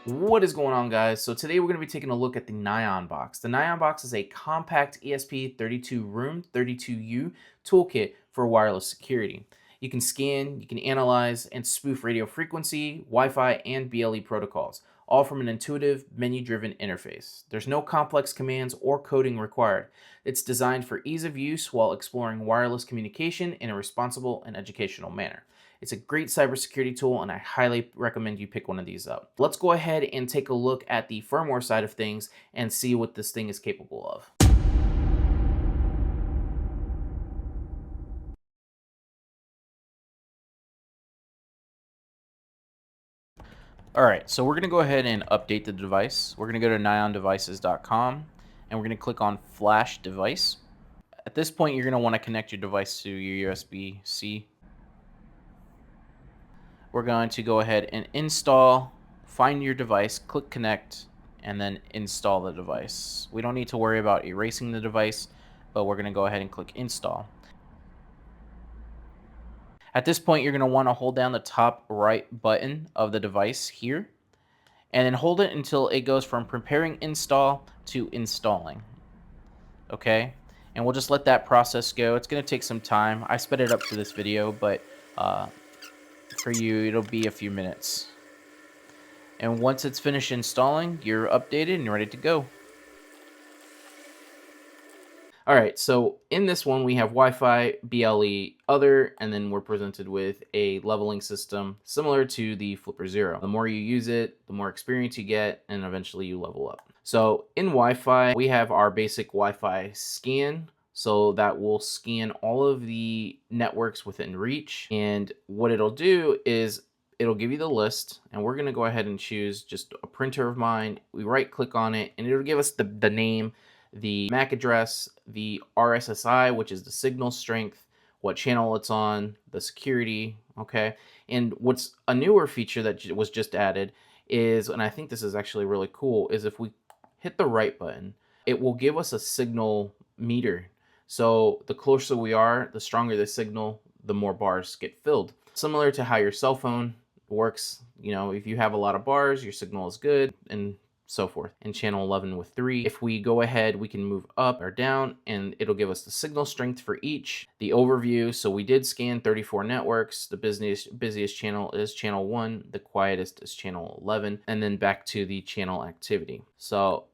What is going on, guys? So today we're going to be taking a look at the nyanBox. The nyanBox is a compact ESP32 Room 32U toolkit for wireless security. You can scan, you can analyze, and spoof radio frequency, Wi-Fi, and BLE protocols, all from an intuitive, menu-driven interface. There's no complex commands or coding required. It's designed for ease of use while exploring wireless communication in a responsible and educational manner. It's a great cybersecurity tool, and I highly recommend you pick one of these up. Let's go ahead and take a look at the firmware side of things and see what this thing is capable of. All right, so we're going to go ahead and update the device. We're going to go to nyandevices.com and we're going to click on Flash Device. At this point, you're going to want to connect your device to your USB-C. We're going to go ahead and install, find your device, click connect, and then install the device. We don't need to worry about erasing the device, but we're going to go ahead and click install. At this point, you're going to want to hold down the top right button of the device here, and then hold it until it goes from preparing install to installing. Okay, and we'll just let that process go. It's going to take some time. I sped it up for this video, but for you, it'll be a few minutes. And once it's finished installing, you're updated and you're ready to go. All right, so in this one, we have Wi-Fi, BLE, other, and then we're presented with a leveling system similar to the Flipper Zero. The more you use it, the more experience you get, and eventually you level up. So in Wi-Fi, we have our basic Wi-Fi scan. So that will scan all of the networks within reach. And what it'll do is it'll give you the list, and we're going to go ahead and choose just a printer of mine. We right click on it, and it'll give us the name, the MAC address, the RSSI, which is the signal strength, what channel it's on, the security, okay? And what's a newer feature that was just added is, and I think this is actually really cool, is if we hit the right button, it will give us a signal meter. So the closer we are, the stronger the signal, the more bars get filled. Similar to how your cell phone works, you know, if you have a lot of bars, your signal is good, and so forth. In channel 11 with 3, if we go ahead, we can move up or down, and it'll give us the signal strength for each, the overview. So we did scan 34 networks. The busiest channel is channel 1, the quietest is channel 11, and then back to the channel activity. So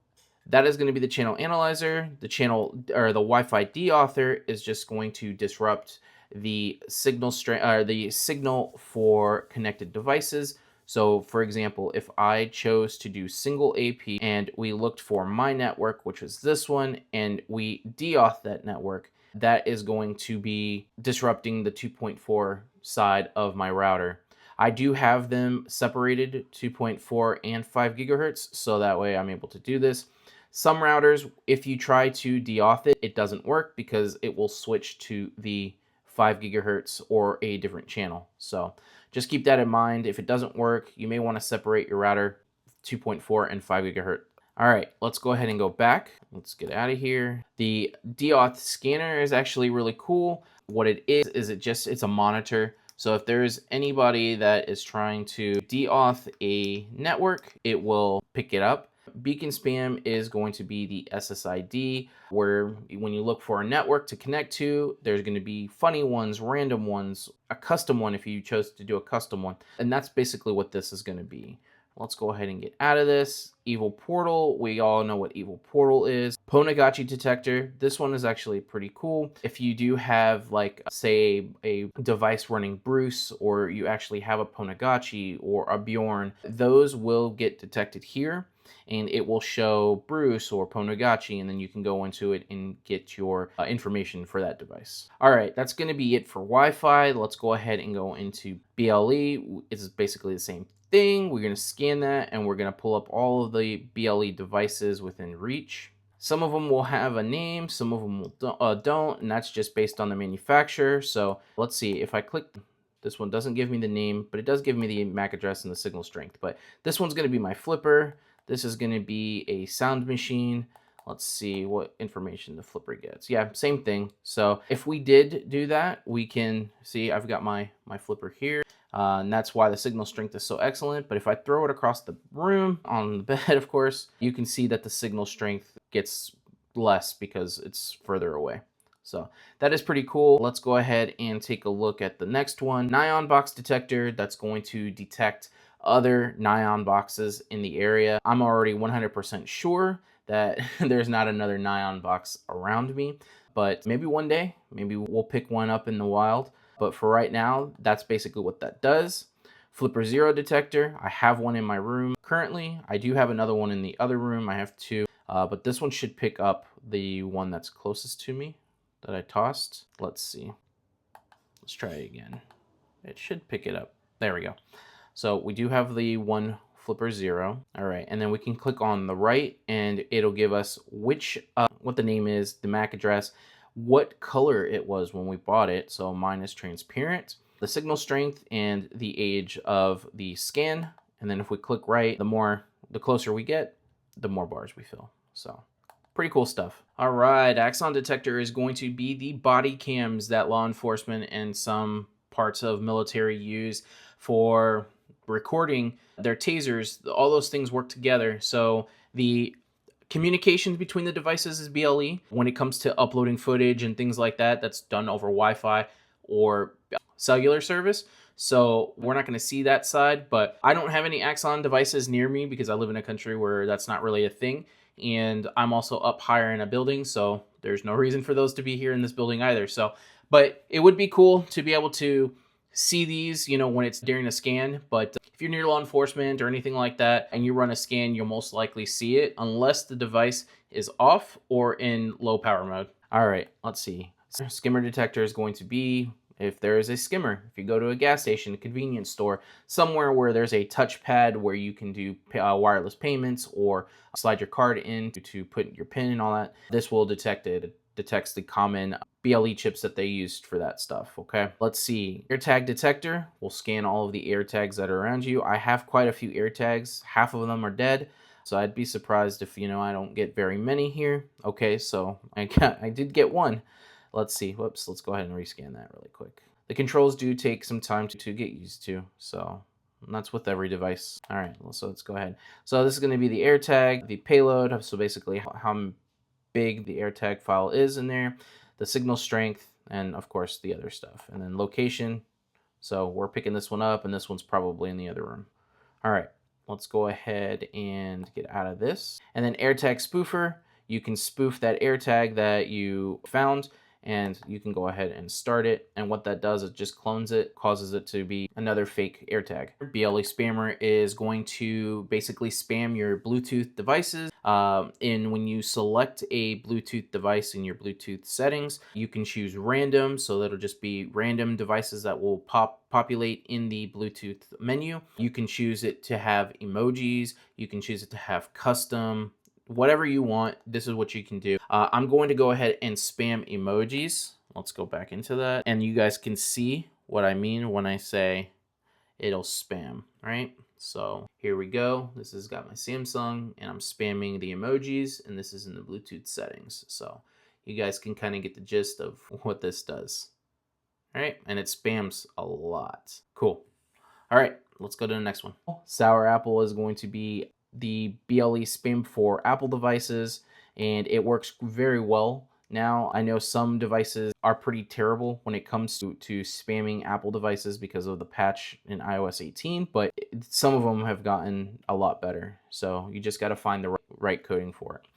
that is going to be the channel analyzer. The channel, or the Wi-Fi Deauther, is just going to disrupt the signal strength, or the signal for connected devices. So for example, if I chose to do single AP and we looked for my network, which was this one, and we deauth that network, that is going to be disrupting the 2.4 side of my router. I do have them separated, 2.4 and 5 gigahertz, so that way I'm able to do this. Some routers, if you try to deauth it, it doesn't work because it will switch to the 5 gigahertz or a different channel. So just keep that in mind. If it doesn't work, you may want to separate your router 2.4 and 5 gigahertz. All right, let's go ahead and go back. Let's get out of here. The Deauth Scanner is actually really cool. What it is it's a monitor. So if there's anybody that is trying to deauth a network, it will pick it up. Beacon spam is going to be the SSID, where when you look for a network to connect to, there's going to be funny ones, random ones, a custom one if you chose to do a custom one. And that's basically what this is going to be. Let's go ahead and get out of this. Evil Portal, we all know what Evil Portal is. Pwnagotchi Detector, this one is actually pretty cool. If you do have, like, say, a device running Bruce, or you actually have a Pwnagotchi or a Bjorn, those will get detected here, and it will show Bruce or Pwnagotchi, and then you can go into it and get your information for that device. All right, that's going to be it for Wi-Fi. Let's go ahead and go into BLE. It's basically the same thing. We're going to scan that, and we're going to pull up all of the BLE devices within reach. Some of them will have a name, some of them don't, and that's just based on the manufacturer. So let's see, if I click, this one doesn't give me the name, but it does give me the MAC address and the signal strength. But this one's going to be my flipper. This is going to be a sound machine. Let's see what information the flipper gets. Yeah, same thing. So if we did do that, we can see I've got my flipper here. And that's why the signal strength is so excellent. But if I throw it across the room on the bed, of course, you can see that the signal strength gets less because it's further away. So that is pretty cool. Let's go ahead and take a look at the next one. nyanBox detector that's going to detect other nyanBoxes in the area. I'm already 100% sure that there's not another nyanBox around me, but maybe one day, maybe we'll pick one up in the wild. But for right now, that's basically what that does. Flipper Zero detector, I have one in my room currently. I do have another one in the other room. I have two, but this one should pick up the one that's closest to me that I tossed. Let's see. Let's try it again. It should pick it up. There we go. So we do have the one Flipper Zero. All right, and then we can click on the right and it'll give us which, what the name is, the MAC address, what color it was when we bought it. So mine is transparent, the signal strength, and the age of the scan. And then if we click right, the closer we get, the more bars we fill. So pretty cool stuff. All right, Axon Detector is going to be the body cams that law enforcement and some parts of military use for recording their tasers. All those things work together. So the communications between the devices is BLE. When it comes to uploading footage and things like that, that's done over Wi-Fi or cellular service. So we're not going to see that side, but I don't have any Axon devices near me because I live in a country where that's not really a thing. And I'm also up higher in a building, so there's no reason for those to be here in this building either. So, but it would be cool to be able to see these, you know, when it's during a scan. But if you're near law enforcement or anything like that and you run a scan, you'll most likely see it unless the device is off or in low power mode. All right, let's see. Skimmer detector is going to be if there is a skimmer. If you go to a gas station, a convenience store, somewhere where there's a touchpad where you can do wireless payments or slide your card in to put your PIN and all that, this will detect it. It detects the common BLE chips that they used for that stuff, okay? Let's see. AirTag Detector will scan all of the AirTags that are around you. I have quite a few AirTags. Half of them are dead. So I'd be surprised if, you know, I don't get very many here. Okay, so I did get one. Let's see. Whoops, let's go ahead and rescan that really quick. The controls do take some time to get used to, so that's with every device. All right, so let's go ahead. So this is going to be the AirTag, the payload, so basically how big the AirTag file is in there, the signal strength, and of course the other stuff. And then location, so we're picking this one up, and this one's probably in the other room. All right, let's go ahead and get out of this. And then AirTag Spoofer, you can spoof that AirTag that you found, and you can go ahead and start it. And what that does, it just clones it, causes it to be another fake AirTag. BLE Spammer is going to basically spam your Bluetooth devices. And when you select a Bluetooth device in your Bluetooth settings, you can choose random, so that'll just be random devices that will populate in the Bluetooth menu. You can choose it to have emojis, you can choose it to have custom, whatever you want. This is what you can do. I'm going to go ahead and spam emojis. Let's go back into that, and you guys can see what I mean when I say it'll spam, right? So here we go. This has got my Samsung, and I'm spamming the emojis, and this is in the Bluetooth settings. So you guys can kind of get the gist of what this does. All right, and it spams a lot. Cool. All right, let's go to the next one. Sour Apple is going to be the BLE Spam for Apple devices, and it works very well. Now, I know some devices are pretty terrible when it comes to spamming Apple devices because of the patch in iOS 18, but some of them have gotten a lot better. So you just got to find the right coding for it.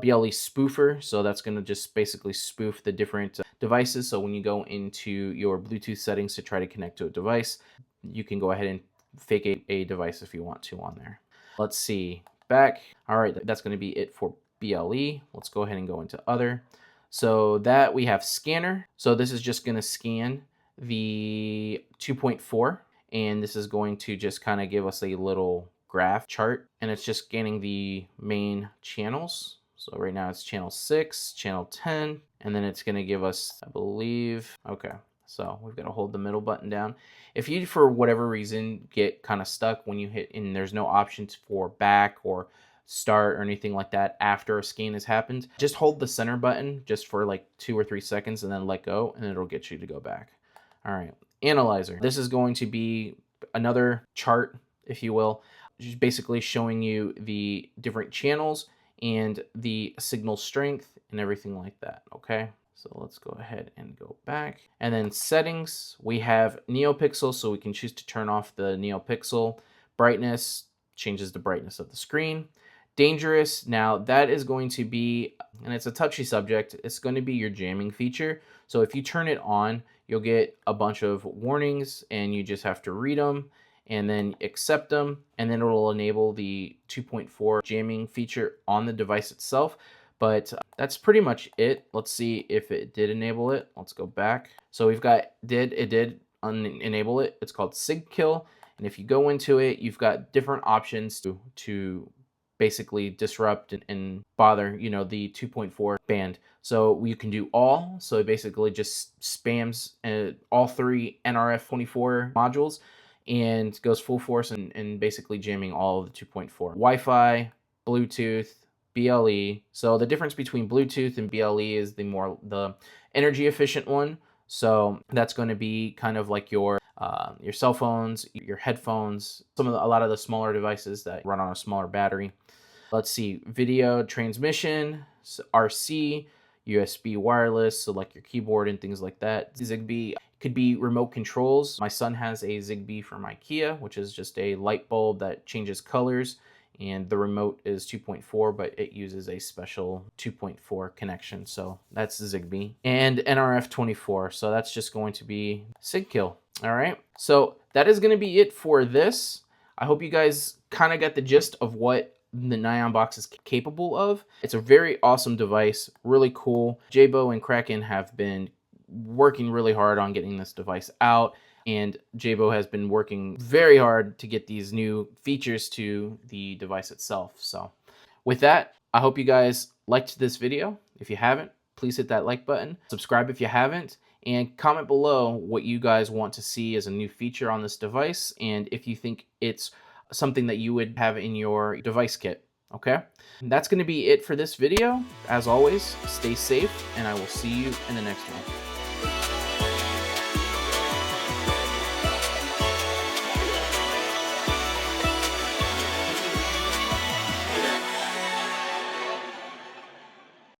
BLE Spoofer, so that's going to just basically spoof the different devices. So when you go into your Bluetooth settings to try to connect to a device, you can go ahead and fake a device if you want to on there. Let's see, back. All right, that's going to be it for BLE. Let's go ahead and go into other. So that we have scanner. So this is just going to scan the 2.4, and this is going to just kind of give us a little graph chart, and it's just scanning the main channels. So right now it's channel 6, channel 10, and then it's going to give us, I believe, okay. So we've got to hold the middle button down. If you, for whatever reason, get kind of stuck when you hit and there's no options for back or start or anything like that after a scan has happened, just hold the center button just for like 2 or 3 seconds and then let go, and it'll get you to go back. All right, analyzer. This is going to be another chart, if you will, just basically showing you the different channels and the signal strength and everything like that, okay? So let's go ahead and go back. And then settings, we have NeoPixel, so we can choose to turn off the NeoPixel. Brightness changes the brightness of the screen. Dangerous, now that is going to be, and it's a touchy subject, it's going to be your jamming feature. So if you turn it on, you'll get a bunch of warnings and you just have to read them and then accept them, and then it'll enable the 2.4 jamming feature on the device itself. But that's pretty much it. Let's see if it did enable it. Let's go back. So we've got it did enable it. It's called Sigkill. And if you go into it, you've got different options to basically disrupt and bother, you know, the 2.4 band. So you can do all. So it basically just spams all three NRF24 modules and goes full force and basically jamming all of the 2.4. Wi-Fi, Bluetooth, BLE. So the difference between Bluetooth and BLE is the energy efficient one. So that's going to be kind of like your cell phones, your headphones, a lot of the smaller devices that run on a smaller battery. Let's see, video transmission, RC, USB wireless, so like your keyboard and things like that. Zigbee could be remote controls. My son has a Zigbee from IKEA, which is just a light bulb that changes colors, and the remote is 2.4, but it uses a special 2.4 connection. So that's Zigbee. And NRF24, so that's just going to be Sigkill. All right, so that is going to be it for this. I hope you guys kind of got the gist of what the nyanBox is capable of. It's a very awesome device, really cool. Jabo and Kraken have been working really hard on getting this device out, and Jabo has been working very hard to get these new features to the device itself. So with that, I hope you guys liked this video. If you haven't, please hit that like button, subscribe if you haven't, and comment below what you guys want to see as a new feature on this device, and if you think it's something that you would have in your device kit, okay? And that's going to be it for this video. As always, stay safe, and I will see you in the next one.